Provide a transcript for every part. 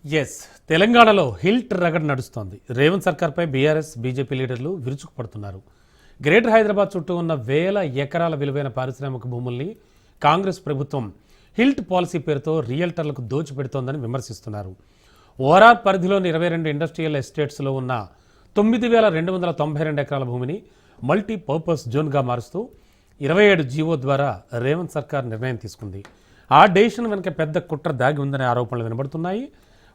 Yes, తెలంగాణలో HILT రగడ్ నడుస్తోంది. Revanth సర్కార్పై BRS BJP లీడర్లు విరుచుకుపడుతున్నారు. గ్రేటర్ హైదరాబాద్ చుట్టూ ఉన్న వేల ఎకరాల విలువైన పారిశ్రామిక భూముల్ని కాంగ్రెస్ ప్రభుత్వం హిల్ట్ పాలసీ పేరుతో రియల్టర్లకు దోచిపెడుతోందని విమర్శిస్తున్నారు. ఓఆర్ఆర్ పరిధిలోని 22 ఇండస్ట్రియల్ ఎస్టేట్స్లో ఉన్న 9,292 ఎకరాల భూమిని మల్టీపర్పస్ జోన్గా మారుస్తూ 27 జీవో ద్వారా రేవంత్ సర్కార్ నిర్ణయం తీసుకుంది. ఆ డెసిషన్ వెనుక పెద్ద కుట్ర దాగి ఉందనే ఆరోపణలు వినబడుతున్నాయి.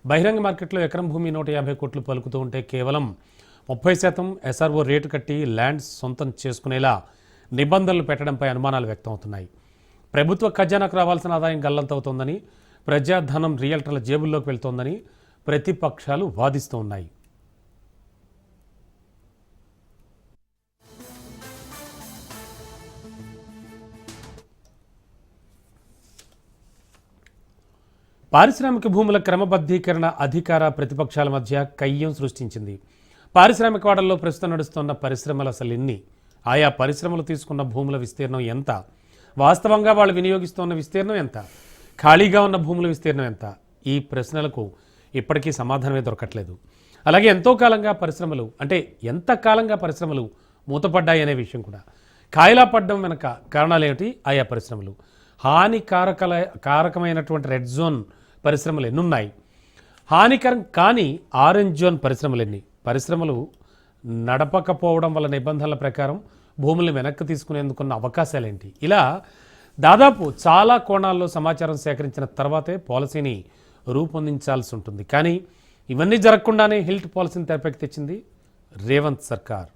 బహిరంగ మార్కెట్లో ఎకరం భూమి 150 కోట్లు పలుకుతూ ఉంటే కేవలం 30% ఎస్ఆర్ఓ రేటు కట్టి ల్యాండ్స్ సొంతం చేసుకునేలా నిబంధనలు పెట్టడంపై అనుమానాలు వ్యక్తమవుతున్నాయి. ప్రభుత్వ ఖజానాకు రావాల్సిన ఆదాయం గల్లంతవుతోందని, ప్రజాధనం రియల్టర్ల జేబుల్లోకి వెళ్తోందని ప్రతిపక్షాలు వాదిస్తూ ఉన్నాయి. పారిశ్రామిక భూముల క్రమబద్ధీకరణ అధికార ప్రతిపక్షాల మధ్య కయ్యం సృష్టించింది. పారిశ్రామిక వాడల్లో ప్రస్తుతం నడుస్తున్న పరిశ్రమలు అసలు ఎన్ని, ఆయా పరిశ్రమలు తీసుకున్న భూముల విస్తీర్ణం ఎంత, వాస్తవంగా వాళ్ళు వినియోగిస్తున్న విస్తీర్ణం ఎంత, ఖాళీగా ఉన్న భూముల విస్తీర్ణం ఎంత, ఈ ప్రశ్నలకు ఇప్పటికీ సమాధానమే దొరకట్లేదు. అలాగే ఎంత కాలంగా పరిశ్రమలు మూతపడ్డాయి అనే విషయం కూడా, కాయలా పడ్డం వెనక కారణాలు ఏమిటి, ఆయా పరిశ్రమలు కారకమైనటువంటి రెడ్ జోన్ పరిశ్రమలు ఎన్నున్నాయి, హానికరం కానీ ఆరెంజ్ జోన్ పరిశ్రమలు ఎన్ని, పరిశ్రమలు నడపకపోవడం వల్ల నిబంధనల ప్రకారం భూములను వెనక్కి తీసుకునేందుకున్న అవకాశాలేంటి, ఇలా దాదాపు చాలా కోణాల్లో సమాచారం సేకరించిన తర్వాతే పాలసీని రూపొందించాల్సి ఉంటుంది. కానీ ఇవన్నీ జరగకుండానే హిల్ట్ పాలసీని తెరపైకి తెచ్చింది రేవంత్ సర్కార్.